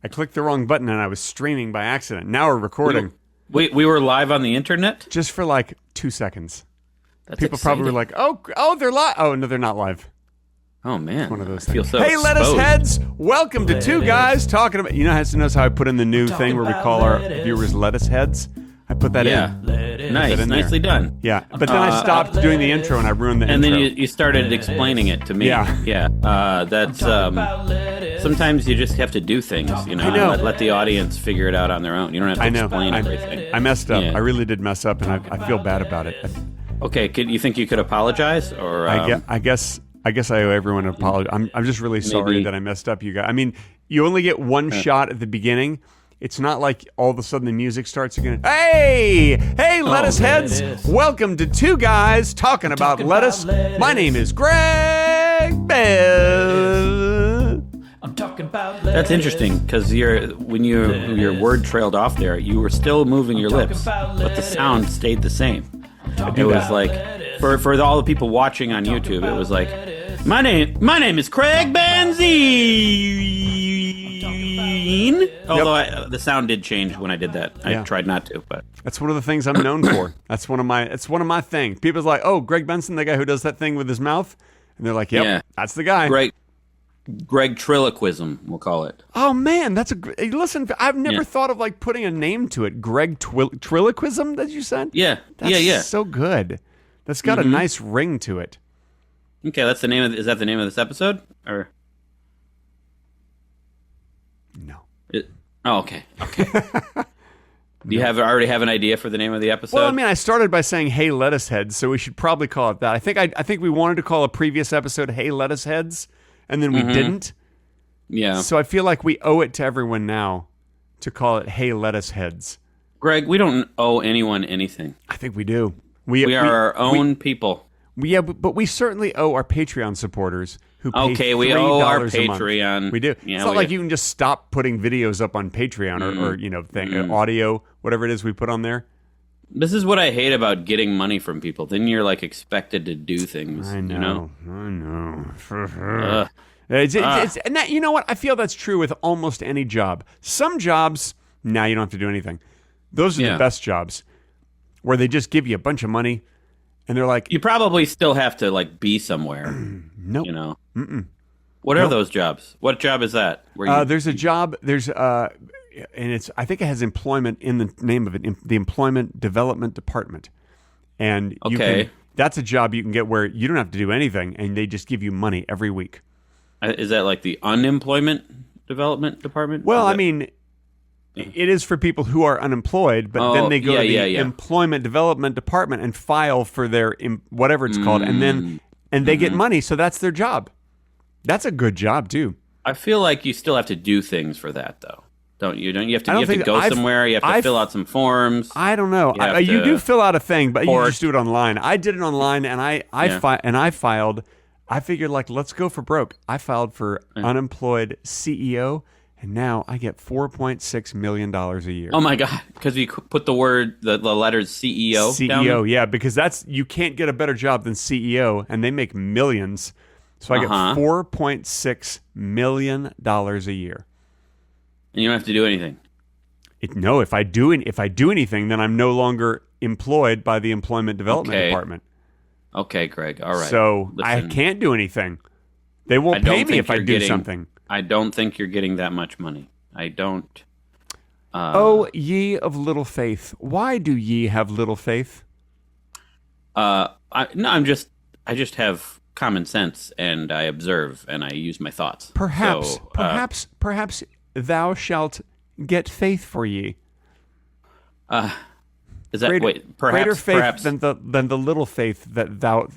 I clicked the wrong button and I was streaming by accident. Now we're recording. We were live on the internet? Just for like 2 seconds. That's People exciting. probably were like, oh, they're live. Oh, no, they're not live. Oh, man. One of those I feel things. so Hey, exposed. Lettuceheads! Welcome to Two Guys Talking About... You know how I put in the new thing where we call our viewers Lettuceheads? I put that in. Nice. in Nicely there. done. Yeah, but then I stopped doing the intro and I ruined the And intro. then you started explaining it to me. Yeah. Yeah. That's... sometimes you just have to do things, you know? I know. Let the audience figure it out on their own. You don't have to explain everything. I messed up. Yeah. I really did mess up, and I feel bad about it. Okay, you think you could apologize? Or I guess I owe everyone an apology. I'm just really sorry that I messed up, you guys. I mean, you only get one shot at the beginning. It's not like all of a sudden the music starts again. Hey, Lettuceheads! Welcome to Two Guys Talking About Lettuce. My name is Greg Bell. I'm talking about lettuce. That's interesting, because when your word trailed off there, you were still moving your lips, but the sound stayed the same. It was like, for all the people watching on YouTube, it was like, my name is Craig Benzine. Although the sound did change when I did that. I tried not to, but That's one of the things I'm known for. It's one of my things. People's like, oh, Greg Benson, the guy who does that thing with his mouth, and they're like, yep, that's the guy. Greg Triloquism, we'll call it. Oh man, that's listen. I've never thought of like putting a name to it. Greg Triloquism, that you said? Yeah, that's so good. That's got a nice ring to it. Okay, that's the name. Is that the name of this episode? Or no? Okay. Do you already have an idea for the name of the episode? Well, I mean, I started by saying "Hey, Lettuceheads," so we should probably call it that. I think we wanted to call a previous episode "Hey, Lettuceheads," and then we didn't. Yeah. So I feel like we owe it to everyone now to call it "Hey, Lettuceheads." Greg, we don't owe anyone anything. I think we do. We are our own people. Yeah, but we certainly owe our Patreon supporters who pay we owe our $3 a month. Patreon. We do. Yeah, it's not like you can just stop putting videos up on Patreon or audio, whatever it is we put on there. This is what I hate about getting money from people. Then you're like expected to do things. I know. You know? I know. It's and that, you know what? I feel that's true with almost any job. Some jobs, you don't have to do anything. Those are the best jobs, where they just give you a bunch of money. And they're like, you probably still have to like be somewhere. Nope. You know. What are those jobs? What job is that? There's a job. There's and I think it has employment in the name of it. The Employment Development Department. And that's a job you can get where you don't have to do anything, and they just give you money every week. Is that like the Unemployment Development Department? Well, I mean, it is for people who are unemployed, but then they go to the Employment Development Department and file for their whatever it's called, and they get money, so that's their job. That's a good job too. I feel like you still have to do things for that, though. Don't you? You have to go somewhere. You have to fill out some forms. I don't know. You do fill out a thing, but you just do it online. I did it online, and I filed. I figured, like, let's go for broke. I filed for unemployed CEO. And now I get $4.6 million a year. Oh my God! Because you put the letters CEO. CEO, down? Yeah, because you can't get a better job than CEO, and they make millions. So I get $4.6 million a year. And you don't have to do anything. No, if I do anything, then I'm no longer employed by the Employment Development Department. Okay, Greg. All right. So I can't do anything. They won't pay me if I do something. I don't think you're getting that much money. I don't. Oh, ye of little faith! Why do ye have little faith? I just have common sense, and I observe, and I use my thoughts. Perhaps thou shalt get faith for ye. Is that greater faith than the little faith that thou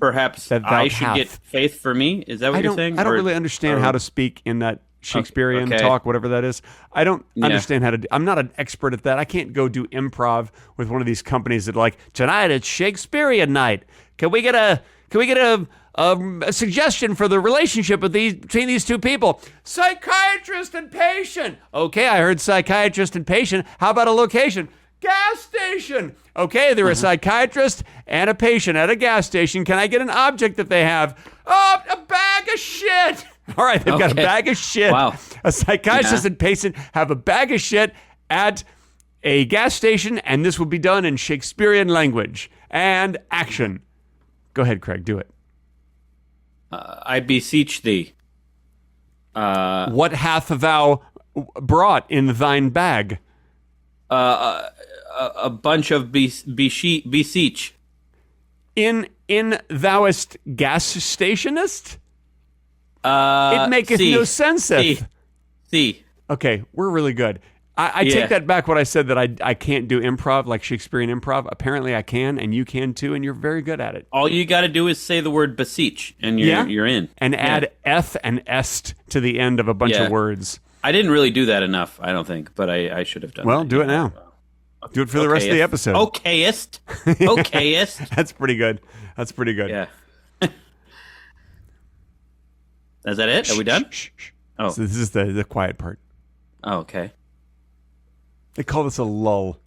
I should get faith for me? Is that what you're saying? I don't really understand how to speak in that Shakespearean talk, whatever that is. I don't understand how to do. I'm not an expert at that. I can't go do improv with one of these companies that like, tonight it's Shakespearean night. Can we get a suggestion for the relationship between these two people? Psychiatrist and patient. Okay, I heard psychiatrist and patient. How about a location? Gas station. Okay, they're a psychiatrist and a patient at a gas station. Can I get an object that they have? Oh, a bag of shit. All right, they've got a bag of shit. Wow. A psychiatrist and patient have a bag of shit at a gas station, and this will be done in Shakespearean language. And action. Go ahead, Craig, do it. I beseech thee. What hath thou brought in thine bag? A bunch of beseech. In thouest gas stationist? It maketh no senseth. See. Okay, we're really good. I take that back when I said that I can't do improv, like Shakespearean improv. Apparently I can, and you can too, and you're very good at it. All you got to do is say the word beseech, and you're in. And add eth and est to the end of a bunch of words. I didn't really do that enough, I don't think, but I should have done that. Well, do it now. Do it for the rest of the episode. Okayest. Okayest. That's pretty good. Yeah. Is that it? Are we done? Shh. Oh. So this is the quiet part. Oh, okay. They call this a lull.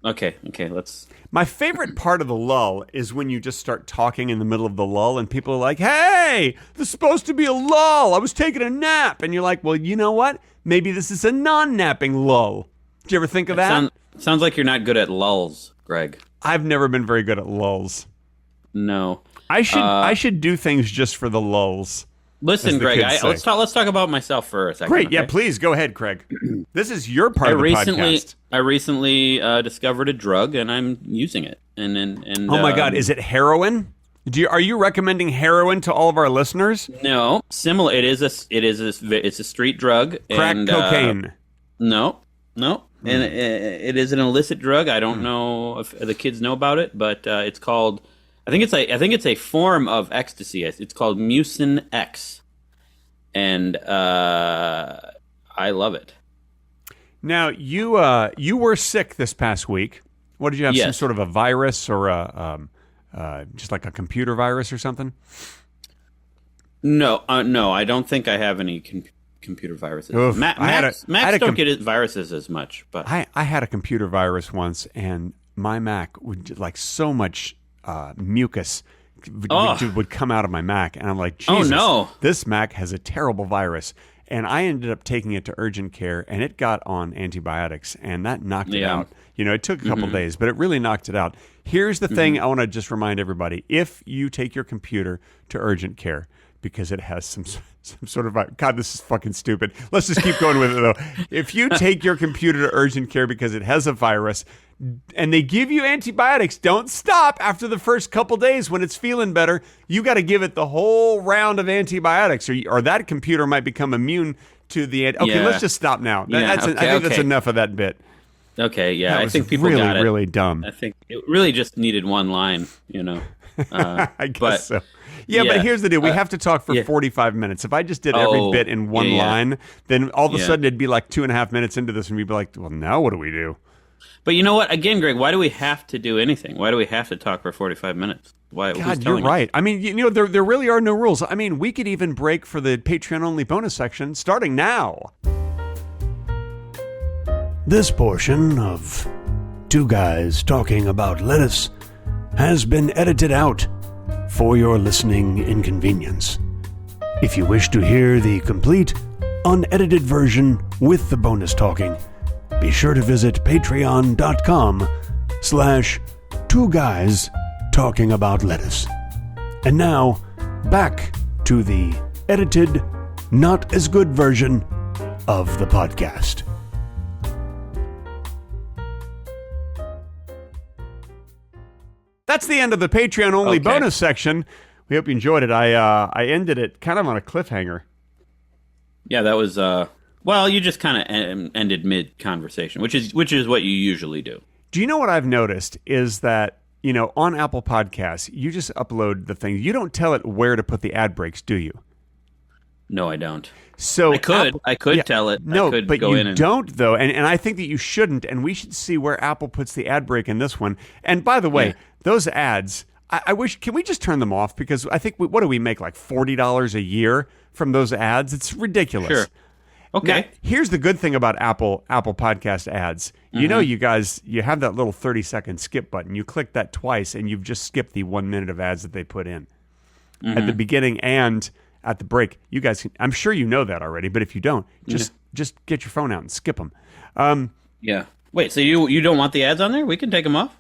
Okay, let's... My favorite part of the lull is when you just start talking in the middle of the lull and people are like, hey, this is supposed to be a lull. I was taking a nap. And you're like, well, you know what? Maybe this is a non-napping lull. Did you ever think of that? Sounds like you're not good at lulls, Greg. I've never been very good at lulls. No. I should do things just for the lulls. Listen, Greg, let's talk about myself for a second. Great, okay? yeah, please go ahead, Craig. This is your part of the podcast. I recently discovered a drug, and I'm using it. And oh my God, is it heroin? Are you recommending heroin to all of our listeners? No, similar. It's a street drug. Crack cocaine. No, and it is an illicit drug. I don't know if the kids know about it, but it's called. I think it's a form of ecstasy. It's called Mucin X, and I love it. Now you were sick this past week. What did you have? Yes. Some sort of a virus or just like a computer virus or something? No, I don't think I have any computer viruses. Oof, Macs don't get viruses as much, but I had a computer virus once, and my Mac would like so much. Mucus would come out of my Mac, and I'm like, Jesus, this Mac has a terrible virus. And I ended up taking it to urgent care, and it got on antibiotics, and that knocked it out. You know, it took a couple days, but it really knocked it out. Here's the thing I want to just remind everybody. If you take your computer to urgent care, because it has some sort of... God, this is fucking stupid. Let's just keep going with it, though. If you take your computer to urgent care because it has a virus... and they give you antibiotics, don't stop after the first couple days when it's feeling better. You got to give it the whole round of antibiotics, or that computer might become immune to the... Okay, let's just stop now. I think that's enough of that bit. Okay, yeah, I think people really, got it. really dumb. I think it really just needed one line, you know. I guess so. Yeah, but here's the deal. We have to talk for 45 minutes. If I just did every bit in one line, then all of a sudden it'd be like 2.5 minutes into this, and we'd be like, well, now what do we do? But you know what? Again, Greg, why do we have to do anything? Why do we have to talk for 45 minutes? Why? God, you're right. I mean, you know, there really are no rules. I mean, we could even break for the Patreon-only bonus section starting now. This portion of Two Guys Talking About Lettuce has been edited out for your listening inconvenience. If you wish to hear the complete, unedited version with the bonus talking, be sure to visit patreon.com/Two Guys Talking About Lettuce. And now, back to the edited, not as good version of the podcast. That's the end of the Patreon-only bonus section. We hope you enjoyed it. I ended it kind of on a cliffhanger. Yeah, that was... Well, you just kind of ended mid-conversation, which is what you usually do. Do you know what I've noticed is that, you know, on Apple Podcasts, you just upload the thing. You don't tell it where to put the ad breaks, do you? No, I don't. So I could tell it. No, I could but go you in and... don't, though. And I think that you shouldn't, and we should see where Apple puts the ad break in this one. And by the way, those ads, I wish, can we just turn them off? Because I think, what do we make, like $40 a year from those ads? It's ridiculous. Sure. Okay. Now, here's the good thing about Apple Podcast ads. You know, you guys, you have that little 30-second skip button. You click that twice, and you've just skipped the 1 minute of ads that they put in at the beginning and at the break. You guys can, I'm sure you know that already, but if you don't, just get your phone out and skip them. Yeah. Wait, so you don't want the ads on there? We can take them off.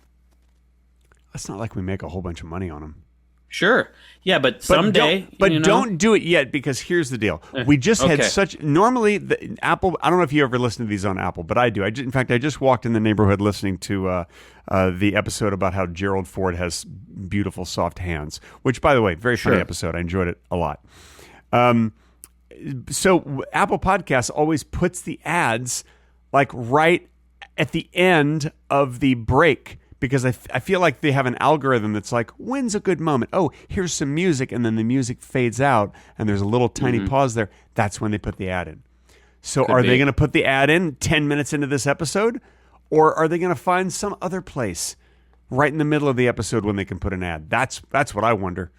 It's not like we make a whole bunch of money on them. Sure. Yeah, but someday. Don't do it yet, because here's the deal. We just had such. Normally, Apple. I don't know if you ever listen to these on Apple, but I do. In fact, I just walked in the neighborhood listening to the episode about how Gerald Ford has beautiful, soft hands. Which, by the way, very funny episode. I enjoyed it a lot. So Apple Podcasts always puts the ads like right at the end of the break, because I feel like they have an algorithm that's like, when's a good moment? Oh, here's some music, and then the music fades out, and there's a little tiny pause there. That's when they put the ad in. So are they going to put the ad in 10 minutes into this episode, or are they going to find some other place right in the middle of the episode when they can put an ad? That's what I wonder.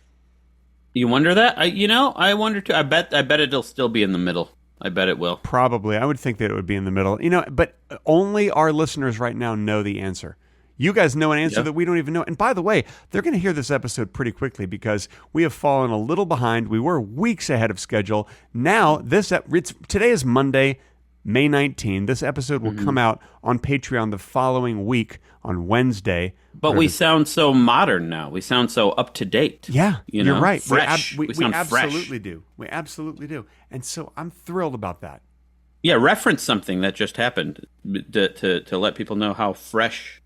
You wonder that? I wonder too. I bet it'll still be in the middle. I bet it will. Probably. I would think that it would be in the middle. But only our listeners right now know the answer. You guys know an answer that we don't even know. And by the way, they're going to hear this episode pretty quickly, because we have fallen a little behind. We were weeks ahead of schedule. Now, today is Monday, May 19. This episode will come out on Patreon the following week on Wednesday. But we sound so modern now. We sound so up to date. Yeah, you're right. Fresh. We sound absolutely fresh. do. We absolutely do. And so I'm thrilled about that. Yeah, reference something that just happened to let people know how fresh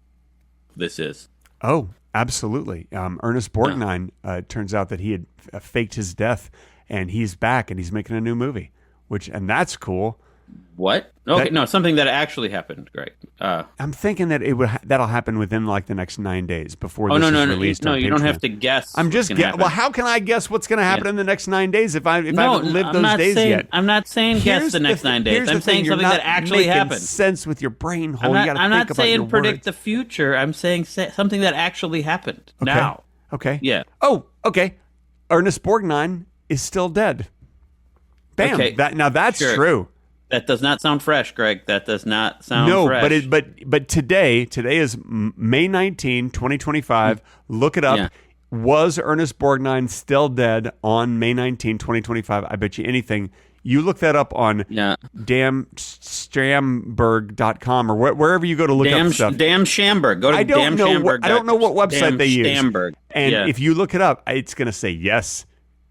this is. Oh, absolutely. Ernest Borgnine, turns out that he had faked his death, and he's back, and he's making a new movie, and that's cool. What? Okay, no, something that actually happened, Greg. I'm thinking that that'll happen within like the next 9 days before this is released. No, on you Patreon. don't have to guess. I'm just well, how can I guess what's going to happen in the next 9 days if I haven't lived those days yet? I'm not saying guess the next 9 days. I'm saying something that actually happened. Sense with your brain hole. I'm not saying predict the future. I'm saying something that actually happened now. Okay. Yeah. Oh, okay. Ernest Borgnine is still dead. Bam. Okay. That's true. That does not sound fresh, Greg. That does not sound fresh. No, but today is May 19, 2025. Look it up. Yeah. Was Ernest Borgnine still dead on May 19, 2025? I bet you anything. You look that up on damnstramberg.com or wherever you go to look up stuff. Damn Schamberg. Go to damnshamberg. I don't know what website they use. Schamberg. And if you look it up, it's going to say yes.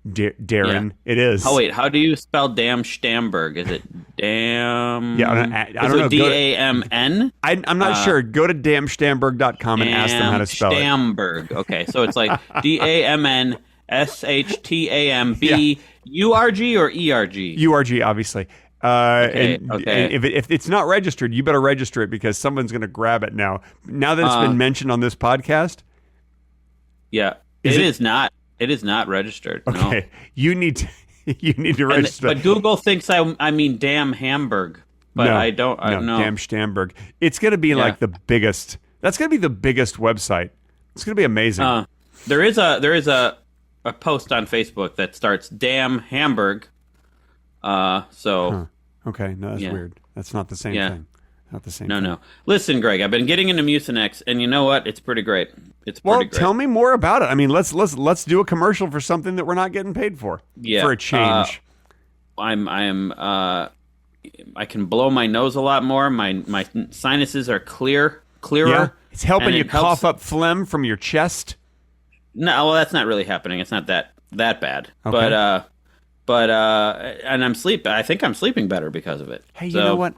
Darren, it is. Oh wait, how do you spell damn Stamberg? Is it damn? Yeah, I don't know. DAMN? I'm not sure. Go to damnstamberg.com and ask them how to spell Stamberg. Okay, so it's like DAMNSHTAMB URG or ERG? URG, obviously. Okay. And if it's not registered, you better register it, because someone's going to grab it now. Now that it's been mentioned on this podcast. Yeah, it is not. It is not registered. Okay, no. you need to register. But Google thinks I mean damn Hamburg, but no, I don't. No, damn Stamberg. It's going to be like the biggest. That's going to be the biggest website. It's going to be amazing. There is a post on Facebook that starts damn Hamburg. Okay, no, that's weird. That's not the same thing. Not the same. No. Listen, Greg, I've been getting into Mucinex, and you know what? It's pretty great. Great. Tell me more about it. I mean, let's do a commercial for something that we're not getting paid for. Yeah, for a change. I can blow my nose a lot more. My sinuses are clearer. Yeah, it's helping you cough up phlegm from your chest. No, well, that's not really happening. It's not that bad. Okay. But and I'm sleeping. I think I'm sleeping better because of it. Hey, you know what?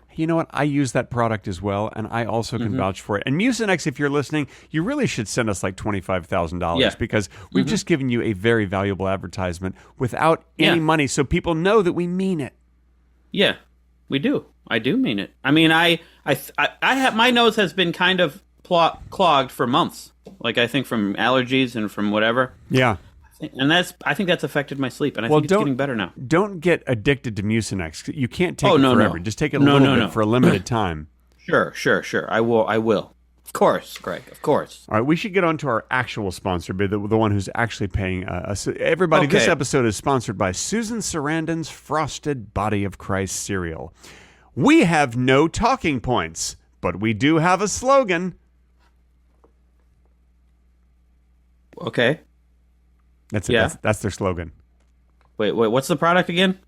I use that product as well, and I also can vouch for it. And Mucinex, if you're listening, you really should send us like $25,000 because we've just given you a very valuable advertisement without any money, so people know that we mean it. Yeah, we do. I do mean it. I mean, I have my nose has been kind of clogged for months. Like I think from allergies and from whatever. Yeah. And I think that's affected my sleep, and I think it's getting better now. Don't get addicted to Mucinex. You can't take it forever. Just take it a little bit for a limited time. Sure. I will. Of course, Greg. Of course. All right, we should get on to our actual sponsor, the one who's actually paying us. Everybody, This episode is sponsored by Susan Sarandon's Frosted Body of Christ cereal. We have no talking points, but we do have a slogan. Okay. That's it. Yeah. That's their slogan. Wait, what's the product again?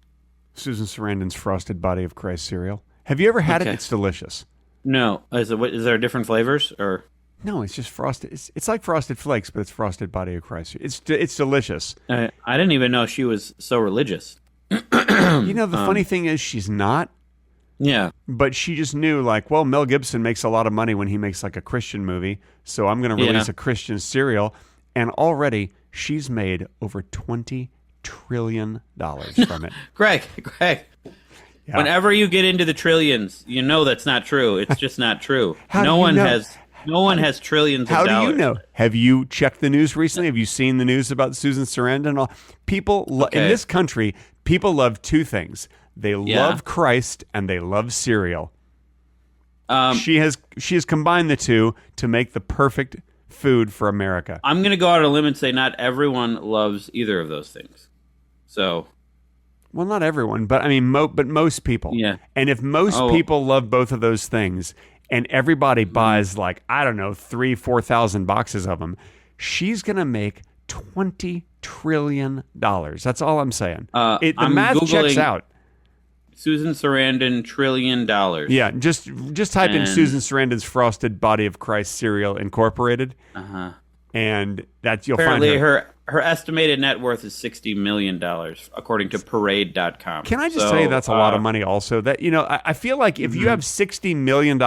Susan Sarandon's Frosted Body of Christ cereal. Have you ever had it? Okay. It's delicious. No. Is there different flavors or? No, it's just frosted. It's like Frosted Flakes, but it's Frosted Body of Christ. It's delicious. I didn't even know she was so religious. The funny thing is she's not. Yeah. But she just knew, like, well, Mel Gibson makes a lot of money when he makes like a Christian movie, so I'm going to release a Christian cereal, and already she's made over $20 trillion from it. Greg. Yeah. Whenever you get into the trillions, you know that's not true. It's just not true. No one has trillions of dollars. How do you know? Have you checked the news recently? Have you seen the news about Susan Sarandon and all? People in this country, people love two things. They love Christ and they love cereal. She has combined the two to make the perfect food for America. I'm going to go out on a limb and say not everyone loves either of those things. So, well, not everyone, but I mean, but most people. Yeah. And if most people love both of those things, and everybody buys like, I don't know, 3,000-4,000 boxes of them, she's going to make $20 trillion. That's all I'm saying. The math checks out. Susan Sarandon $1 trillion. Yeah, just type in Susan Sarandon's Frosted Body of Christ cereal incorporated, and that you'll Apparently find her. Her estimated net worth is $60 million, according to Parade.com. Can I just say that's a lot of money? Also, that I feel like if you have $60 million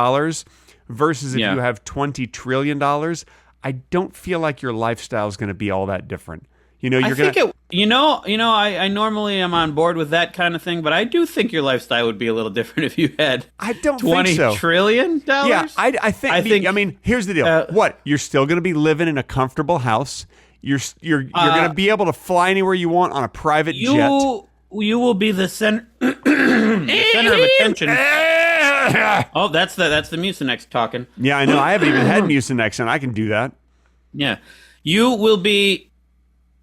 versus if you have $20 trillion, I don't feel like your lifestyle is going to be all that different. I normally am on board with that kind of thing, but I do think your lifestyle would be a little different if you had. I don't think so. $20 trillion? Yeah, I think. I mean, here's the deal. What? You're still going to be living in a comfortable house. You're going to be able to fly anywhere you want on a private jet. You will be the center of attention. Oh, that's the Mucinex talking. Yeah, I know. I haven't even had Mucinex, and I can do that. Yeah, you will be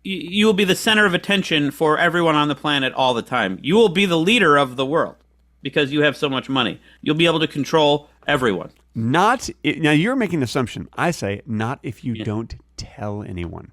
the center of attention for everyone on the planet all the time. You will be the leader of the world because you have so much money. You'll be able to control everyone. Now you're making an assumption. I say not if you don't tell anyone.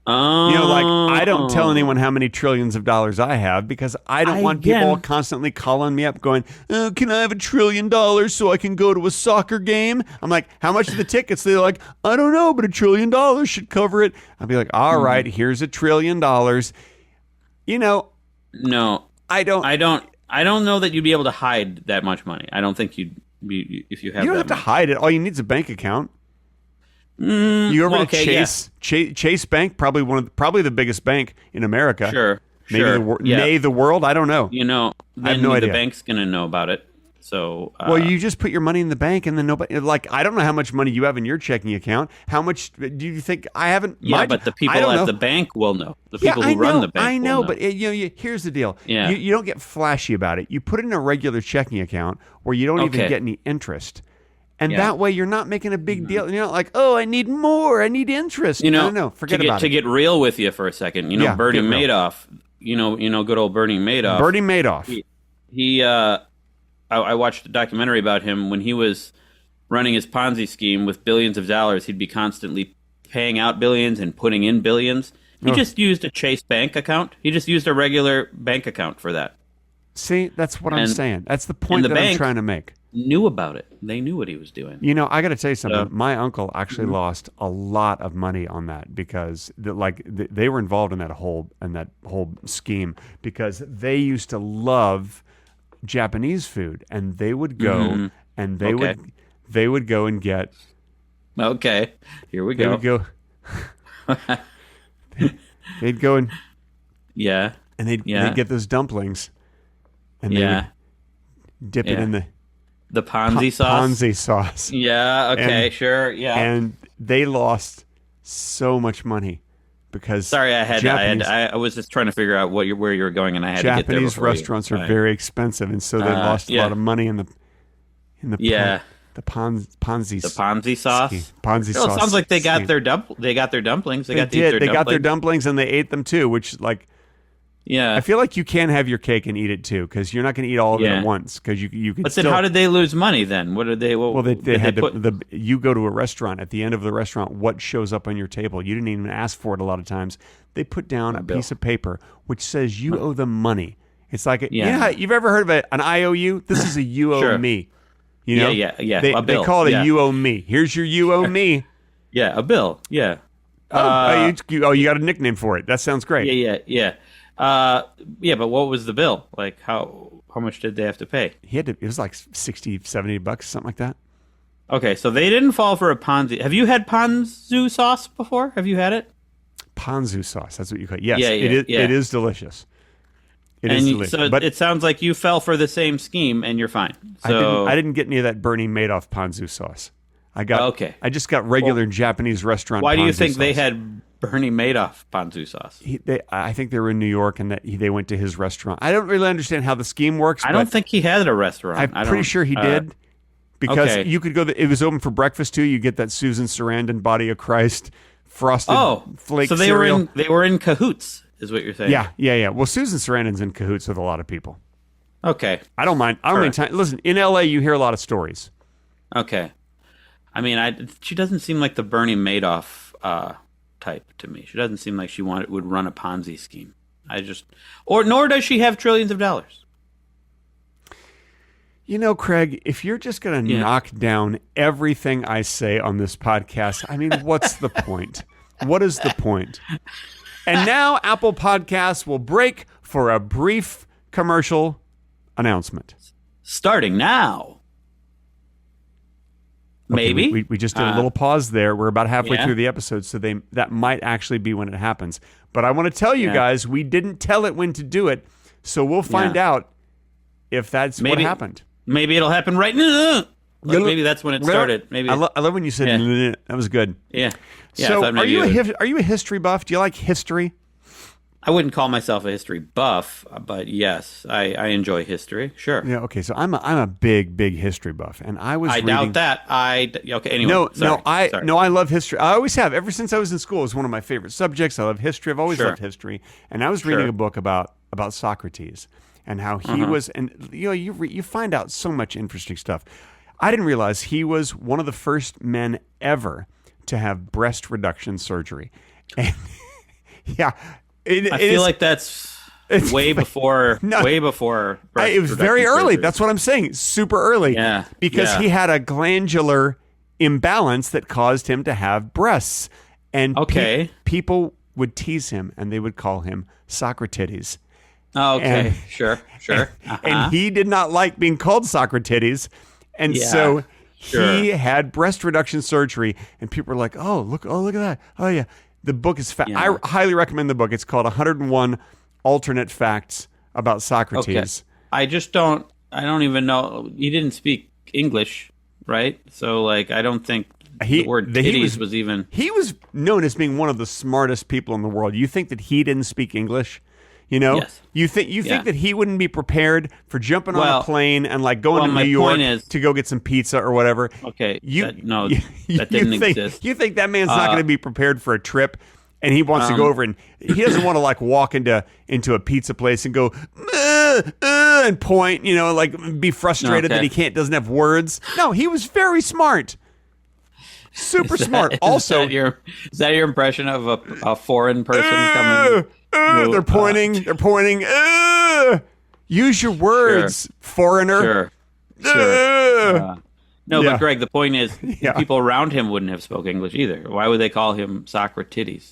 I don't tell anyone how many trillions of dollars I have because I don't want people constantly calling me up going, oh, can I have $1 trillion so I can go to a soccer game? I'm like, how much are the tickets? They're like, I don't know, but $1 trillion should cover it. I'll be like, all right, here's $1 trillion. No, I don't know that you'd be able to hide that much money. I don't think you'd be if you have. You don't have to hide it. All you need is a bank account. You go over to Chase Bank, probably the biggest bank in America. Sure, maybe the world. I don't know. I have no idea. The bank's gonna know about it. So, well, you just put your money in the bank, and then nobody. Like, I don't know how much money you have in your checking account. How much do you think I haven't? Yeah, but the people at the bank will know. The people who run the bank. I know, will know. But here's the deal. Yeah. You don't get flashy about it. You put it in a regular checking account where you don't even get any interest. And that way, you're not making a big deal. You're not like, oh, I need more. I need interest. No, forget about it. To get real with you for a second, Bernie Madoff. Good old Bernie Madoff. Bernie Madoff. I watched a documentary about him when he was running his Ponzi scheme with billions of dollars. He'd be constantly paying out billions and putting in billions. He just used a Chase bank account. He just used a regular bank account for that. See, that's what I'm saying. That's the point that I'm trying to make. Knew about it. They knew what he was doing. I got to tell you something. My uncle actually lost a lot of money on that because they were involved in that whole scheme because they used to love Japanese food and they would go and they would go and get. Okay, here we go. They'd go and and they'd get those dumplings and they would dip it in the Ponzi sauce. Ponzi sauce. Yeah. Okay. Sure. Yeah. And they lost so much money because. Sorry, I was just trying to figure out where you were going, and I had to get there. Japanese restaurants are very expensive, and so they lost a lot of money in the Ponzi. The Ponzi sauce. Ponzi sauce. It sounds like they got their dumplings. They got their dumplings and they ate them too, which Yeah. I feel like you can have your cake and eat it too, because you're not going to eat all of it at once. Because you could. But then, how did they lose money then? What did they? Well, they had you go to a restaurant. At the end of the restaurant, what shows up on your table? You didn't even ask for it a lot of times. They put down a piece of paper which says you owe them money. It's like you know how, you've ever heard of an IOU? This is a you owe me. You know? Yeah. They call it a you owe me. Here's your you owe me. Yeah, a bill. Yeah. You got a nickname for it. That sounds great. Yeah. But what was the bill? Like, how much did they have to pay? It was like $60, $70, something like that. Okay, so they didn't fall for a Ponzi. Have you had ponzu sauce before? Have you had it? Ponzu sauce. That's what you call it. Yes, it is delicious. It is delicious. So but it sounds like you fell for the same scheme and you're fine. So I didn't get any of that Bernie Madoff ponzu sauce. I just got regular Japanese restaurant. Why do you think sauce. they had Bernie Madoff ponzu sauce? I think they were in New York and that they went to his restaurant. I don't really understand how the scheme works. I don't think he had a restaurant. I'm pretty sure he did. Because you could go. It was open for breakfast too. You get that Susan Sarandon Body of Christ frosted flake so they cereal. were in cahoots, is what you're saying? Yeah. Well, Susan Sarandon's in cahoots with a lot of people. Okay, I don't mind. I don't mind time. Listen, in L.A., you hear a lot of stories. Okay, I mean, she doesn't seem like the Bernie Madoff type to me. She doesn't seem like she would run a Ponzi scheme. Nor does she have trillions of dollars. You know, Craig, if you're just going to knock down everything I say on this podcast, I mean, what's the point? What is the point? And now Apple Podcasts will break for a brief commercial announcement. Starting now. Okay, Maybe. We just did a little pause there. We're about halfway through the episode, so that might actually be when it happens. But I want to tell you guys, we didn't tell it when to do it, so we'll find out if that's what happened. Maybe it'll happen right now. Maybe that's when it started. Maybe I love when you said that was good. Yeah. So are you a history buff? Do you like history? I wouldn't call myself a history buff, but yes, I enjoy history. Sure. Yeah. Okay. So I'm a big history buff, and I doubt that. Okay. Anyway. I love history. I always have ever since I was in school. It was one of my favorite subjects. I love history. I've always loved history, and I was reading a book about Socrates and how he was, and you find out so much interesting stuff. I didn't realize he was one of the first men ever to have breast reduction surgery, and I feel like that's way before. Way before. It was very early. Surgery. That's what I'm saying. Super early. Yeah. Because he had a glandular imbalance that caused him to have breasts, and people would tease him, and they would call him Socrates. Oh, okay. Sure. And he did not like being called Socrates, and so he had breast reduction surgery, and people were like, "Oh, look at that! Oh, yeah." The book is I highly recommend the book. It's called 101 Alternate Facts About Socrates. Okay. I don't even know. He didn't speak English, right? So, I don't think the word titties was even. He was known as being one of the smartest people in the world. You think that he didn't speak English? You know, you think that he wouldn't be prepared for jumping on a plane and going to New York to go get some pizza or whatever. Okay, that didn't exist. You think that man's not going to be prepared for a trip, and he wants to go over and he doesn't want to walk into a pizza place and go and point, be frustrated that he doesn't have words. No, he was very smart. Super smart. Also, is that your impression of a foreign person coming? They're pointing. Use your words, foreigner. Sure. But Greg, the point is, the people around him wouldn't have spoke English either. Why would they call him Socrates?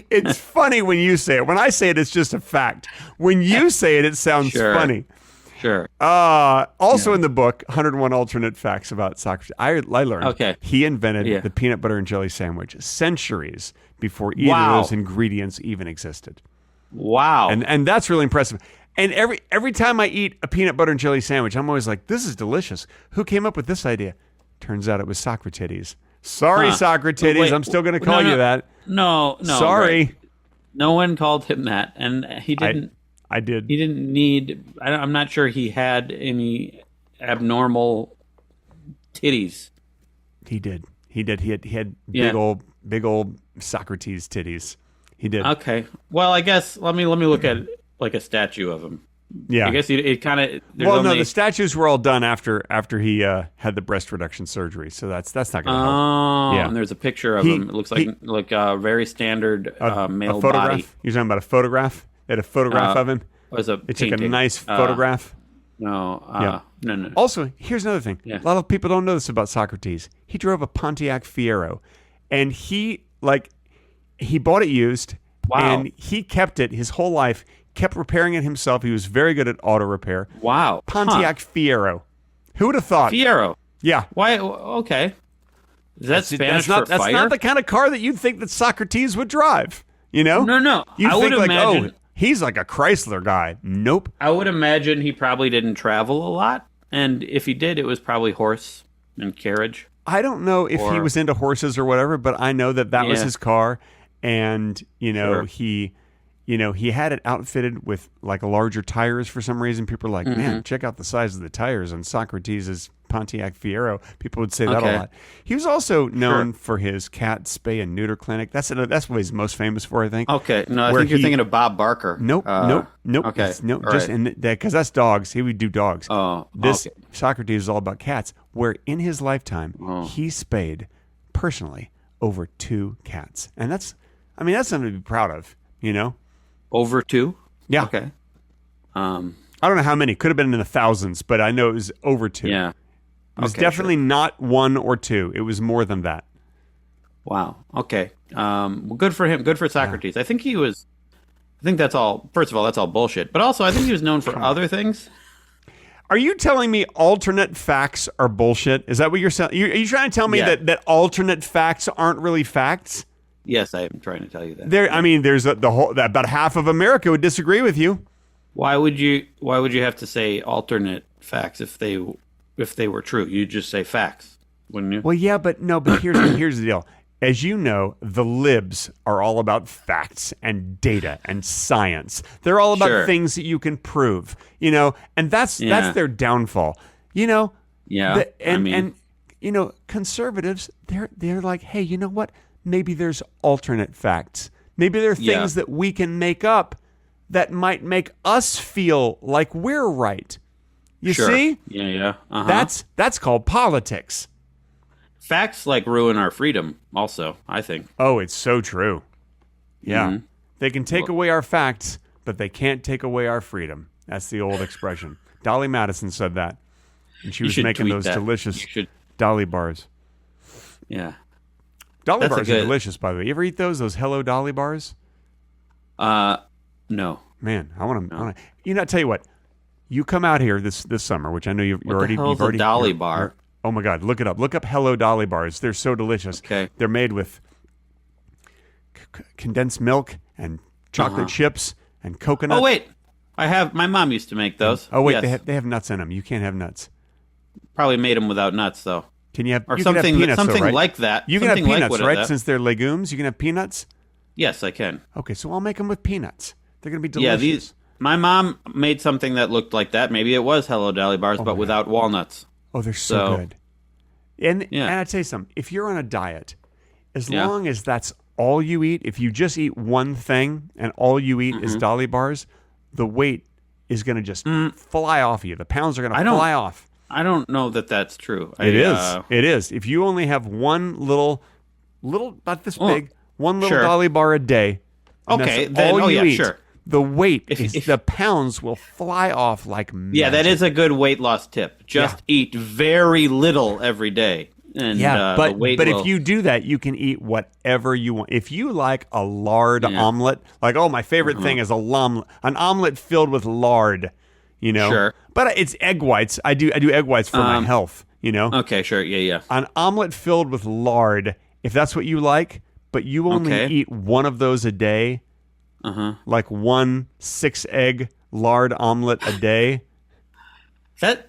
It's funny when you say it. When I say it, it's just a fact. When you say it, it sounds funny. Sure. Also in the book, 101 Alternate Facts About Socrates, I learned he invented the peanut butter and jelly sandwich centuries before either of those ingredients even existed. Wow. And that's really impressive. And every time I eat a peanut butter and jelly sandwich, I'm always like, this is delicious. Who came up with this idea? Turns out it was Socrates. Sorry, Socrates. Wait, I'm still going to call you that. No. Sorry. Right. No one called him that. And he didn't. I did. He didn't need. I'm not sure he had any abnormal titties. He did. He did. He had Yeah. big old Socrates titties. He did. Okay. Well, I guess let me look at like a statue of him. Yeah. I guess it kind of. Well, no, the statues were all done after he had the breast reduction surgery, so that's not going to help. Oh, Yeah. and there's a picture of him. It looks like a very standard male a photograph. body. You're talking about a photograph? They had a photograph of him. Was a They took a painting. nice photograph. No. No. Also, here's another thing. Yeah. A lot of people don't know this about Socrates. He drove a Pontiac Fiero, and he bought it used, Wow. and he kept it his whole life. Kept repairing it himself. He was very good at auto repair. Wow. Pontiac Fiero. Who would have thought? Fiero. Yeah. Why? Okay. Is that Spanish that's for fire? not the kind of car that you'd think that Socrates would drive. You know? No. You'd I think would like, imagine. oh, he's like a Chrysler guy. Nope. I would imagine he probably didn't travel a lot, and if he did, it was probably horse and carriage. I don't know if he was into horses or whatever, but I know that was Yeah. his car, and Sure. he had it outfitted with like larger tires for some reason. People are like, Mm-hmm. man, check out the size of the tires on Socrates' Pontiac Fiero. People would say that a Okay. lot. He was also known for his cat spay and neuter clinic. That's what he's most famous for, I think. Okay. No, I Where think you're he- thinking of Bob Barker. Nope. Okay. Nope. All Just right. because that's dogs. He would do dogs. Oh, This okay. Socrates is all about cats. Where in his lifetime he spayed personally over 2 cats, and that's something to be proud of. You know. Over 2? Yeah. Okay. I don't know how many. Could have been in the thousands, but I know it was over 2. Yeah. It was Okay, definitely not 1 or 2. It was more than that. Wow. Okay. Well, good for him. Good for Socrates. I think he was. I think that's all. First of all, that's all bullshit. But also, I think he was known for other things. Are you telling me alternate facts are bullshit? Is that what you're saying? Are you trying to tell me Yeah. that alternate facts aren't really facts? Yes, I am trying to tell you that. There's about half of America would disagree with you. Why would you have to say alternate facts if they were true? You'd just say facts, wouldn't you? Well, yeah, but here's the deal. As you know, the libs are all about facts and data and science. They're all about Sure. things that you can prove, and that's their downfall. Yeah. And conservatives, they're like, hey, you know what? Maybe there's alternate facts. Maybe there are things that we can make up that might make us feel like we're right. You Sure. see? Yeah. Uh-huh. That's called politics. Facts like ruin our freedom. Also, I think. Oh, it's so true. Yeah. Mhm. They can take away our facts, but they can't take away our freedom. That's the old expression. Dolly Madison said that. And she You was should making tweet those that. delicious You should. Dolly bars. Yeah. Dolly That's a bars are good- delicious, by the way. You ever eat those Hello Dolly bars? No. Man, I want to. I tell you what. You come out here this summer, which I know you've What already. the hell's you've already a Dolly you're- bar? you're- Oh my God! Look it up. Look up Hello Dolly bars. They're so delicious. Okay. They're made with condensed milk and chocolate chips and coconut. Oh wait, my mom used to make those. Oh wait, Yes. they have nuts in them. You can't have nuts. Probably made them without nuts though, Can you have or you can have something peanuts, something though, right? like that. You can have Something like peanuts, what right? that- Since they're legumes, you can have peanuts. Yes, I can. Okay, so I'll make them with peanuts. They're gonna be Yeah, delicious. my mom made something that looked like that. Maybe it was Hello Dolly bars, but without walnuts. Oh, they're so So- good. And Yeah. I tell you something. If you're on a diet, as Yeah. long as that's all you eat, if you just eat one thing and all you eat Mm-hmm. is Dolly bars, the weight is going to just fly off of you. The pounds are going I to don't- fly off. I don't know that that's true. It is. It is. If you only have one little, not this big, one little sure. Dolly bar a day, and Okay, that's then- all oh, you yeah, eat, sure. the weight If- the pounds will fly off like magic. Yeah, that is a good weight loss tip. Just eat very little every day. And, Yeah, the weight but will- if you do that, you can eat whatever you want. If you like a lard omelet, like my favorite thing is an omelet filled with lard. Sure. But it's egg whites. I do egg whites for my health. Okay, sure, yeah. An omelet filled with lard. If that's what you like, but you only Okay. eat one of those a day, like 1 6-egg lard omelet a day.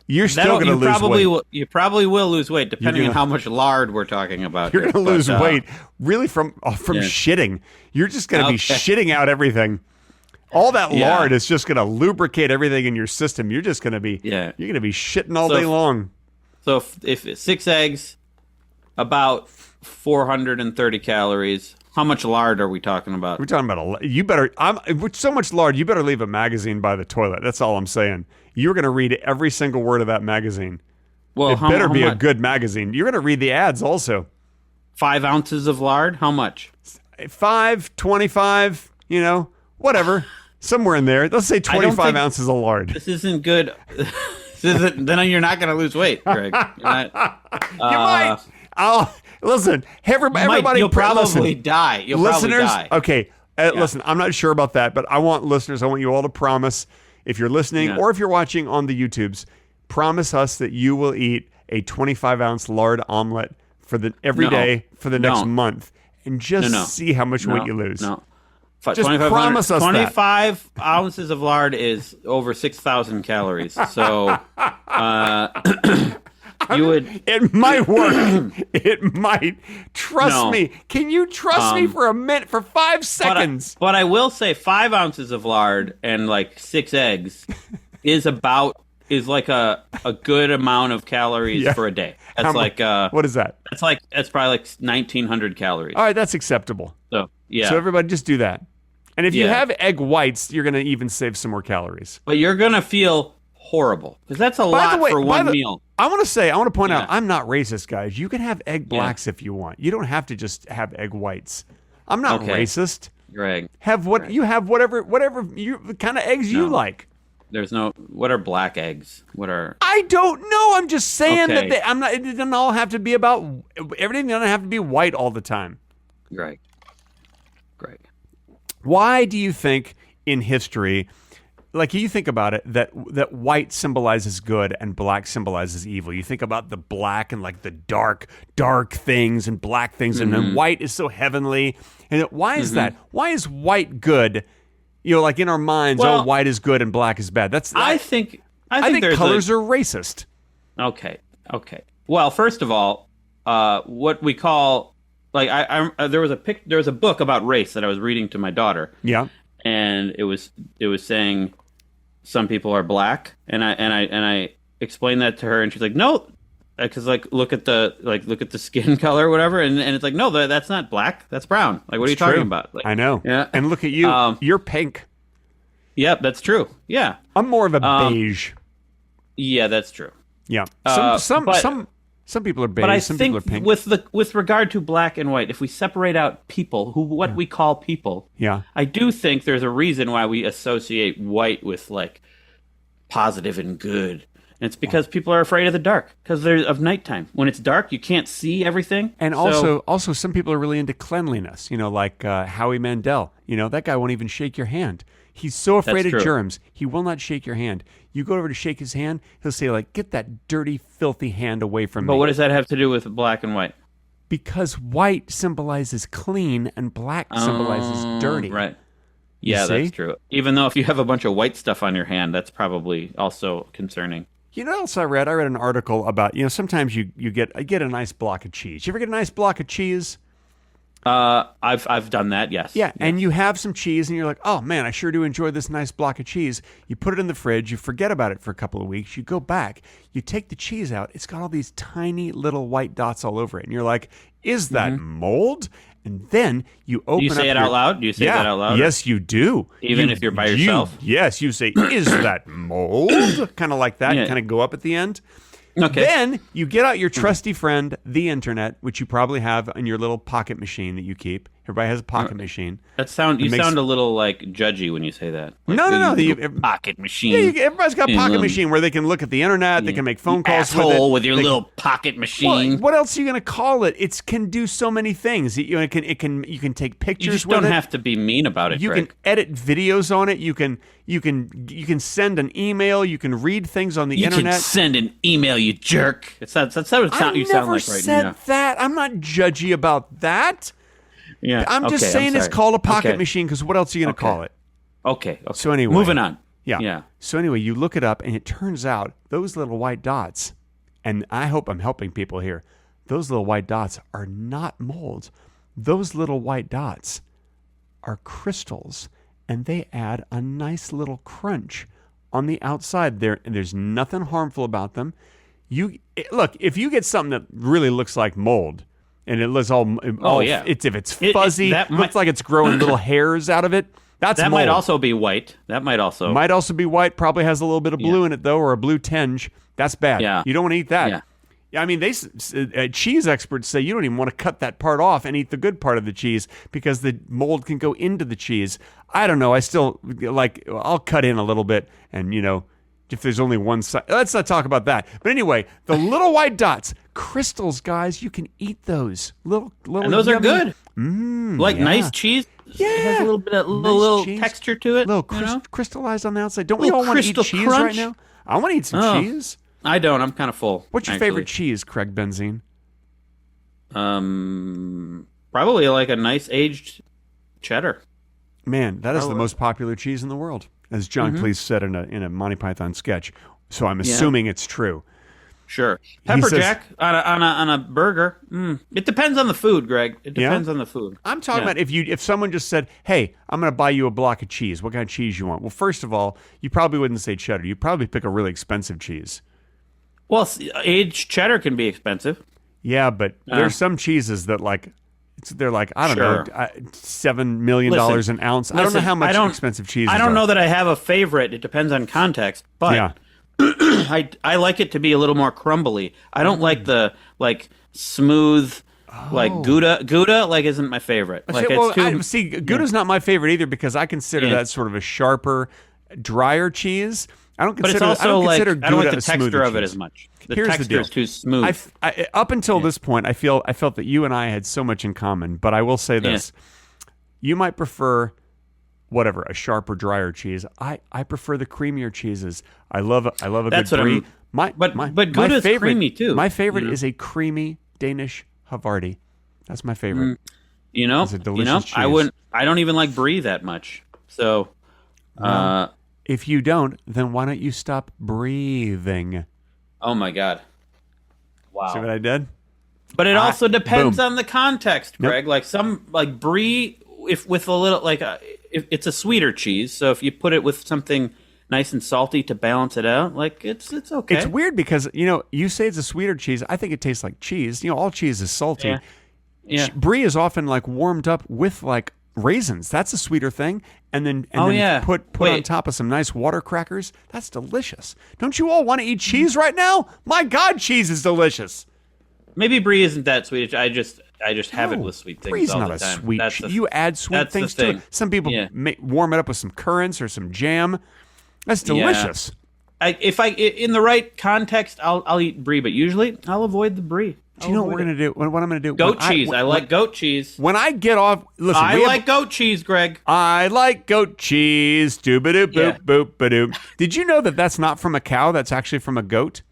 You're still gonna lose weight. You probably will lose weight depending gonna- on how much lard we're talking about. You're here. going to lose But, weight really from shitting. You're just going to be shitting out everything. All that Yeah. lard is just going to lubricate everything in your system. You're just going to be you're going to be shitting all So day if- long. So if it's 6 eggs, About 430 calories. How much lard are we talking about? We're talking about with so much lard, you better leave a magazine by the toilet. That's all I'm saying. You're going to read every single word of that magazine. Well, it better be a good magazine. You're going to read the ads also. 5 ounces of lard? How much? 5, 25, whatever. Somewhere in there. Let's say 25 ounces of lard. This isn't good. Then you're not going to lose weight, Greg. You might. Listen, everybody. You'll probably die. Listeners, okay. Listen, I'm not sure about that, but I want you all to promise, if you're listening or if you're watching on the YouTubes, promise us that you will eat a 25-ounce lard omelet every day for the next month, and just see how much weight you lose. No. Just promise us 25 ounces of lard is over 6,000 calories. So you would. It might work. It might. Trust me. Can you trust me for a minute, for 5 seconds? But I will say 5 ounces of lard and like 6 eggs is like a good amount of calories for a day. That's what is that? That's probably like 1,900 calories. All right, that's acceptable. So everybody just do that. And if you have egg whites, you're going to even save some more calories. But you're going to feel horrible because that's a lot for one meal. I want to point out, I'm not racist, guys. You can have egg blacks if you want. You don't have to just have egg whites. I'm not racist. Greg. You have whatever kind of eggs you like. There's no. What are black eggs? What are? I don't know. I'm just saying that it doesn't all have to be about everything. Doesn't have to be white all the time. Greg. Why do you think in history, like you think about it, that white symbolizes good and black symbolizes evil? You think about the black and like the dark things and black things, and then white is so heavenly. And why is that? Why is white good? Like in our minds, white is good and black is bad. I think colors are racist. Okay. Well, first of all, what we call there was a book about race that I was reading to my daughter. Yeah, and it was saying some people are black, and I explained that to her, and she's like, no, because look at the skin color or whatever, and it's like, no, that's not black, that's brown. Like, what are you talking about? I know. Yeah, and look at you, you're pink. Yep, that's true. Yeah, I'm more of a beige. Yeah, that's true. Yeah, some people are beige, some people are pink. With regard to black and white, if we separate out people, what we call people, I do think there's a reason why we associate white with like positive and good. And it's because people are afraid of the dark, because of nighttime. When it's dark, you can't see everything. And also some people are really into cleanliness, like Howie Mandel. That guy won't even shake your hand. He's so afraid of germs, he will not shake your hand. You go over to shake his hand, he'll say, like, get that dirty, filthy hand away from me. But what does that have to do with black and white? Because white symbolizes clean and black symbolizes dirty. Right. Yeah, that's true. Even though if you have a bunch of white stuff on your hand, that's probably also concerning. You know what else I read? I read an article about, sometimes you get a nice block of cheese. You ever get a nice block of cheese? I've done that, yes. Yeah, yes. And you have some cheese, and you're like, oh man, I sure do enjoy this nice block of cheese. You put it in the fridge, you forget about it for a couple of weeks, you go back, you take the cheese out, it's got all these tiny little white dots all over it, and you're like, is that mold? And then you open up. Do you say it out loud? Do you say that out loud? Yes, you do. Even if you're by yourself? Yes, you say, is that mold? Kind of like that, and kind of go up at the end. Okay. Then you get out your trusty friend, the internet, which you probably have on your little pocket machine that you keep. Everybody has a pocket machine. You sound a little like judgy when you say that. Like, no. Pocket machine. Yeah, everybody's got a pocket machine where they can look at the internet. They can make phone calls with your little pocket machine. Well, what else are you going to call it? It can do so many things. You can take pictures. You just with don't it. have to be mean about it. You Greg. can edit videos on it. You can send an email. You can read things on the internet. You can send an email, you jerk. That's what you sound like right now. I never said that. I'm not judgy about that. Yeah, I'm just saying it's called a pocket machine because what else are you going to call it? Okay. So anyway. Moving on. Yeah. So anyway, you look it up and it turns out those little white dots, and I hope I'm helping people here, those little white dots are not mold. Those little white dots are crystals, and they add a nice little crunch on the outside there. And there's nothing harmful about them. Look, if you get something that really looks like mold, and it looks if it's fuzzy, looks like it's growing little hairs out of it. That mold. Might also be white. Might also be white. Probably has a little bit of blue in it though, or a blue tinge. That's bad. Yeah. You don't want to eat that. Yeah. I mean, cheese experts say you don't even want to cut that part off and eat the good part of the cheese because the mold can go into the cheese. I don't know. I still I'll cut in a little bit, and if there's only one side. Let's not talk about that. But anyway, the little white dots, crystals, guys, you can eat those. Little and those yummy. Are good. Nice cheese. Yeah. It has a little bit of little texture to it. Crystallized on the outside. Don't we all want to eat cheese right now? I want to eat some cheese. I don't. I'm kind of full. What's your favorite cheese, Craig Benzine? Probably like a nice aged cheddar. Man, that is the most popular cheese in the world, as John Cleese said in a Monty Python sketch. So I'm assuming it's true. Sure. Pepper jack on a burger. It depends on the food, Greg. It depends on the food. I'm talking about if someone just said, "Hey, I'm going to buy you a block of cheese. What kind of cheese you want?" Well, first of all, you probably wouldn't say cheddar. You'd probably pick a really expensive cheese. Well, aged cheddar can be expensive. Yeah, but there's some cheeses that they're like I don't know, $7 million an ounce. I don't know how much expensive cheese. I don't know that I have a favorite. It depends on context, but I like it to be a little more crumbly. I don't like the smooth Gouda. Isn't my favorite. Gouda's not my favorite either because I consider that sort of a sharper, drier cheese. I don't consider. But it's also I don't like the texture of it as much. Here's texture the deal. is too smooth. Up until this point, I felt that you and I had so much in common. But I will say this: you might prefer a sharper, drier cheese. I prefer the creamier cheeses. I love a good brie. But Gouda's creamy too. My favorite is a creamy Danish Havarti. That's my favorite. It's a delicious cheese. I don't even like brie that much. So. If you don't, then why don't you stop breathing? Oh my God! Wow. See what I did? But it also depends on the context, Greg. Like brie, if with a little if it's a sweeter cheese, so if you put it with something nice and salty to balance it out, it's okay. It's weird because you say it's a sweeter cheese. I think it tastes like cheese. All cheese is salty. Yeah. Brie is often warmed up with raisins. That's a sweeter thing. And then put on top of some nice water crackers. That's delicious. Don't you all want to eat cheese right now? My God, cheese is delicious. Maybe brie isn't that sweet. I just have it with sweet things Brie's all not the time. A sweet cheese. You add sweet things to it. Some people warm it up with some currants or some jam. That's delicious. If in the right context, I'll eat brie, but usually I'll avoid the brie. Do you know what we're going to do? What I'm going to do? Goat cheese. I like goat cheese. When I get off... Listen, I like goat cheese, Greg. I like goat cheese. Doo-ba-doop-boop-boop-ba-doop. Did you know that that's not from a cow? That's actually from a goat?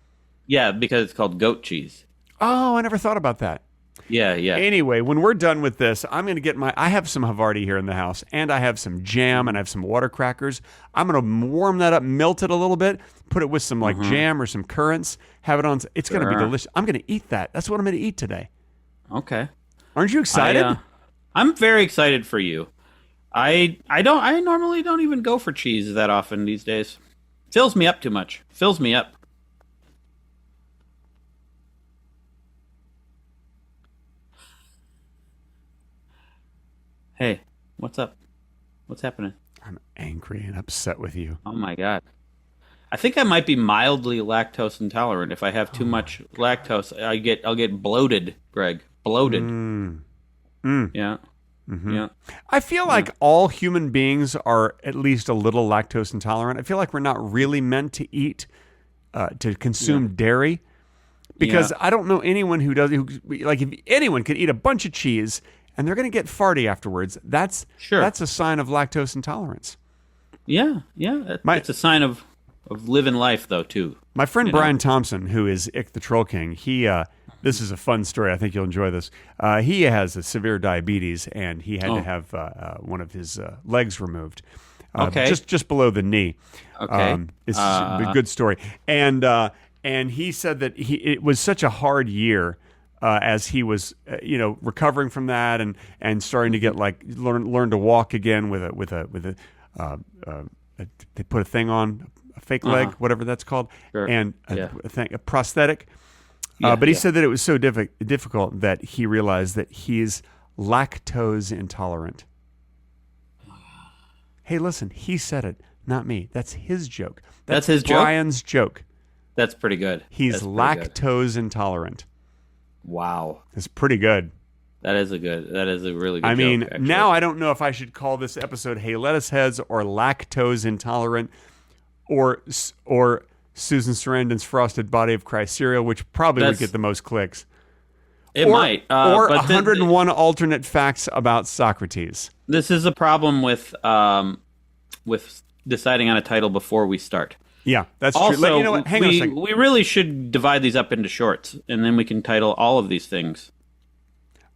Yeah, because it's called goat cheese. Oh, I never thought about that. Yeah. Anyway, when we're done with this, I'm going to get I have some Havarti here in the house, and I have some jam, and I have some water crackers. I'm going to warm that up, melt it a little bit, put it with some jam or some currants, have it on. It's going to be delicious. I'm going to eat that. That's what I'm going to eat today. Okay. Aren't you excited? I'm very excited for you. I normally don't even go for cheese that often these days. Fills me up too much. Fills me up. Hey, what's up? What's happening? I'm angry and upset with you. Oh my God. I think I might be mildly lactose intolerant. If I have too much lactose, I'll get bloated, Greg. Bloated. Yeah. Mm-hmm. Yeah. I feel like all human beings are at least a little lactose intolerant. I feel like we're not really meant to eat, to consume dairy. Because I don't know anyone who does. If anyone could eat a bunch of cheese and they're going to get farty afterwards, that's a sign of lactose intolerance. Yeah. It's a sign of living life, though, too. My friend Brian Thompson, who is Ick the Troll King, this is a fun story. I think you'll enjoy this. He has a severe diabetes, and he had to have one of his legs removed. Just below the knee. Okay. It's a good story. And he said that it was such a hard year as he was, recovering from that and starting to get learn to walk again with a they put a thing on, fake leg, whatever that's called, Sure. and a prosthetic. But he said that it was so difficult that he realized that he's lactose intolerant. Hey, listen, he said it, not me. That's his joke. That's his Brian's joke. That's pretty good. He's That's pretty lactose intolerant. Wow. It's pretty good. That is a really good I mean, joke, actually. now I don't know if I should call this episode Hey Lettuceheads or Lactose Intolerant or Susan Sarandon's Frosted Body of Christ cereal, which probably would get the most clicks. It might. Or but 101 alternate facts about Socrates. This is a problem with deciding on a title before we start. Yeah, that's Also, true. You know what? Hang on a second. We really should divide these up into shorts, and then we can title all of these things.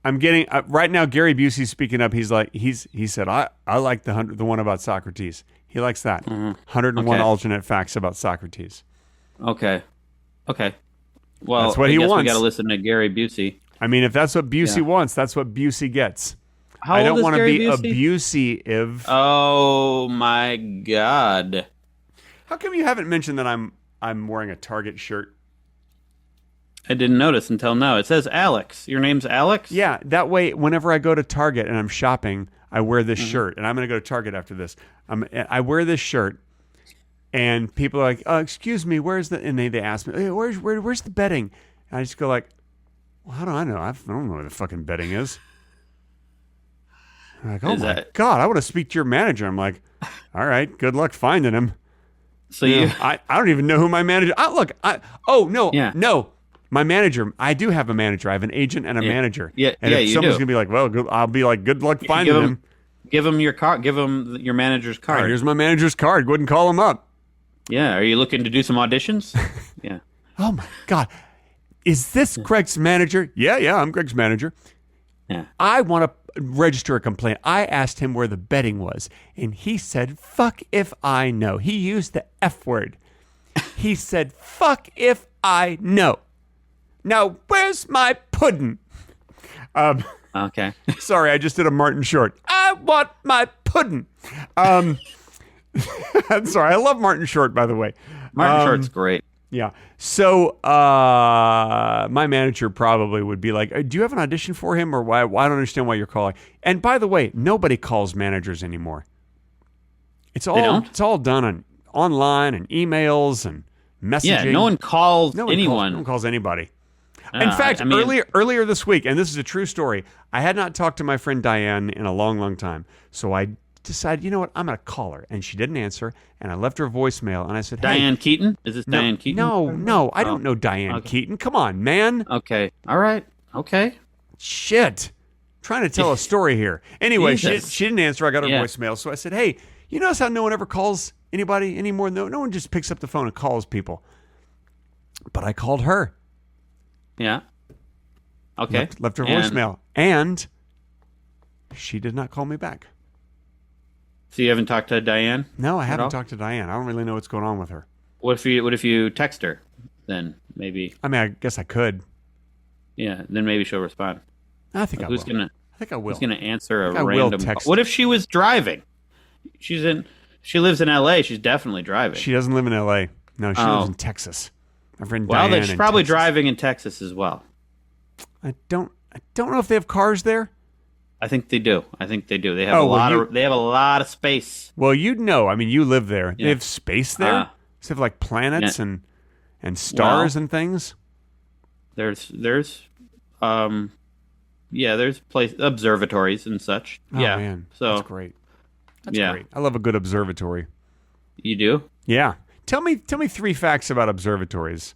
I'm getting right now. Gary Busey's speaking up. He's like he said I like the one about Socrates. He likes that 101 alternate facts about Socrates. Okay. Well, that's what I he guess wants. We got to listen to Gary Busey. I mean, if that's what Busey wants, that's what Busey gets. How I old don't is want to Gary be Busey? abusive. Oh my God! How come you haven't mentioned that I'm wearing a Target shirt? I didn't notice until now. It says Alex. Your name's Alex? Yeah, that way, whenever I go to Target and I'm shopping, I wear this shirt. And I'm going to go to Target after this. I wear this shirt, and people are like, excuse me, where's the... And they ask me, hey, where's the bedding? And I just go like, well, how do I know? I don't know where the fucking bedding is. I'm like, oh my God, I want to speak to your manager. I'm like, all right, good luck finding him. So I don't even know who my manager... No. My manager, I do have a manager. I have an agent and a manager. Yeah, and if you someone's do. going to be like, well, I'll be like, good luck finding him. Give him your card. Give him your manager's card. All right, here's my manager's card. Go ahead and call him up. Yeah. Are you looking to do some auditions? Yeah. Oh, my God. Is this Greg's manager? Yeah, I'm Greg's manager. Yeah. I want to register a complaint. I asked him where the bedding was, and he said, fuck if I know. He used the F word. He said, fuck if I know. Now, where's my pudding? Okay. Sorry, I just did a Martin Short. I want my pudding. I'm sorry. I love Martin Short, by the way. Martin Short's great. Yeah. So my manager probably would be like, do you have an audition for him? Or why? I don't understand why you're calling. And by the way, nobody calls managers anymore. It's all done online and emails and messaging. Yeah, no one calls anyone. No one calls anybody. In fact, earlier this week, and this is a true story, I had not talked to my friend Diane in a long, long time. So I decided, you know what, I'm going to call her. And she didn't answer, and I left her a voicemail, and I said, hey. Diane Keaton? Is this Diane Keaton? No, I don't know Diane Keaton. Come on, man. Okay. All right. Okay. Shit. Trying to tell a story here. Anyway, she Jesus. didn't answer. I got her voicemail. So I said, hey, you notice how no one ever calls anybody anymore? No one just picks up the phone and calls people. But I called her. Yeah. Okay. Left her voicemail. And she did not call me back. So you haven't talked to Diane? No, I haven't talked to Diane. I don't really know what's going on with her. What if you text her? Then maybe. I mean, I guess I could. Yeah. Then maybe she'll respond. I think I will. I think I will. Who's gonna answer a random random text? What if she was driving? She lives in L.A. She's definitely driving. She doesn't live in L.A. No, she lives in Texas. My friend Well, Diane she's in probably Texas. driving in Texas as well. I don't know if they have cars there. I think they do. They have they have a lot of space. Well, you'd know. I mean, you live there. They have space there. They have like planets and stars and things. There's observatories and such. Oh, yeah. Man. So that's great. That's great. I love a good observatory. You do? Yeah. Tell me 3 facts about observatories.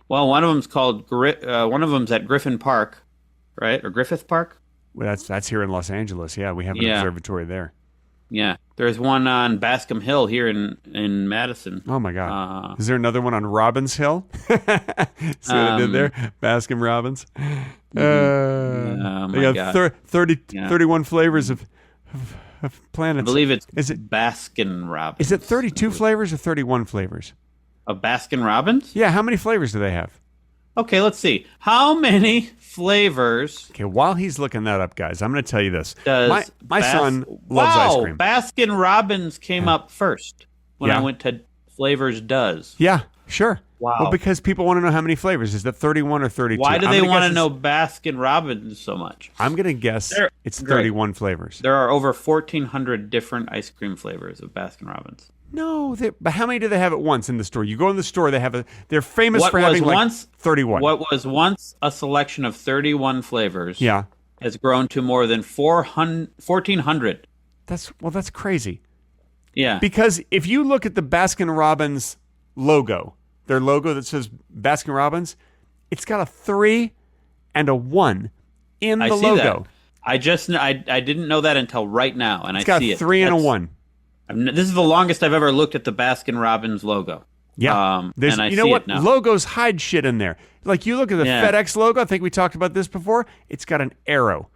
Well, one of them's called one of them's at Griffin Park, right? Or Griffith Park? Well, that's here in Los Angeles. Yeah, we have an observatory there. Yeah. There's one on Bascom Hill here in Madison. Oh my God. Is there another one on Robbins Hill? See what I did there? Bascom Robbins. Oh my God. 31 flavors of planets. I believe it's Baskin Robbins. Is it 32 flavors or 31 flavors? Of Baskin Robbins? Yeah, how many flavors do they have? Okay, let's see. How many flavors? Okay, while he's looking that up, guys, I'm going to tell you this. My son loves ice cream. Baskin Robbins came up first when I went to flavors does. Yeah, sure. Wow. Well, because people want to know how many flavors. Is that 31 or 32? Why do they want to know Baskin Robbins so much? I'm going to guess it's 31 flavors. There are over 1,400 different ice cream flavors of Baskin Robbins. No, but how many do they have at once in the store? You go in the store, they're famous for having 31. What was once a selection of 31 flavors has grown to more than 1,400. That's crazy. Yeah. Because if you look at the Baskin Robbins logo, their logo that says Baskin Robbins, it's got a 3 and a 1 in the logo. That. I didn't know that until right now, and it's got see a 3 and a 1. This is the longest I've ever looked at the Baskin Robbins logo. Yeah. And I you know see what? it now. Logos hide shit in there. Like you look at the FedEx logo, I think we talked about this before, it's got an arrow.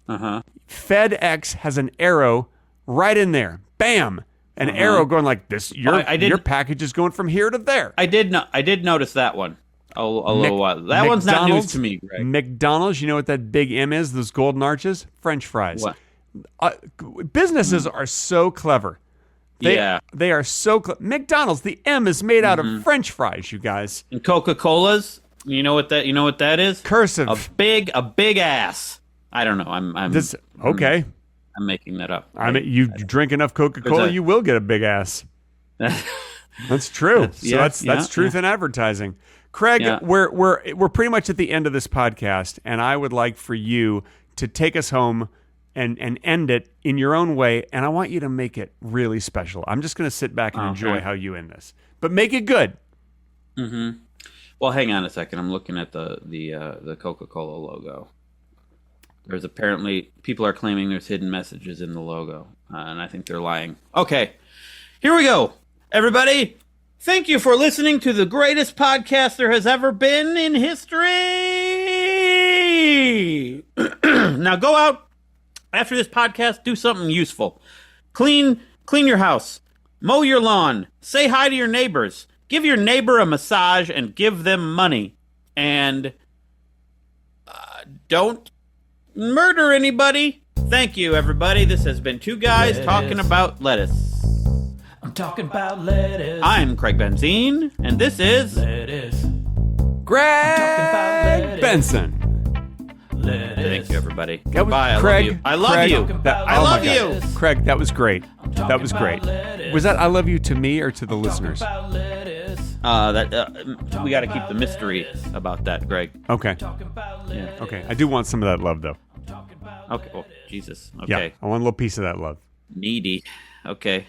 Uh-huh. FedEx has an arrow right in there. Bam! An arrow going like this. Your package is going from here to there. I did notice that one a little while. That one's not news to me, Greg. McDonald's, you know what that big M is? Those golden arches? French fries. What? Businesses are so clever. They are so clever. McDonald's, the M is made out of French fries, you guys. And Coca-Cola's, you know what that is? Cursive. A big ass. I don't know. Okay. I'm making that up. I mean, you drink enough Coca-Cola, you will get a big ass. That's true. That's truth in advertising. Craig, we're pretty much at the end of this podcast, and I would like for you to take us home and end it in your own way, and I want you to make it really special. I'm just going to sit back and enjoy how you end this, but make it good. Mm-hmm. Well, hang on a second. I'm looking at the Coca-Cola logo. There's apparently people are claiming there's hidden messages in the logo, and I think they're lying. Okay, here we go, everybody. Thank you for listening to the greatest podcast there has ever been in history. Now go out after this podcast, do something useful. Clean your house, mow your lawn, say hi to your neighbors, give your neighbor a massage, and give them money. And don't murder anybody. Thank you, everybody. This has been Two Guys Talking About Lettuce. I'm talking about lettuce. I'm Craig Benzine, and this is lettuce. Greg Benson. Lettuce. Thank you, everybody. That was Goodbye. Craig. I love Craig, you. I love you. Craig, that was great. That was great. Was that I love you to me or to the listeners? We got to keep the mystery about that, Greg. Okay. Yeah. Okay. I do want some of that love, though. Okay. Oh, Jesus. Okay. Yeah, I want a little piece of that love. Needy. Okay.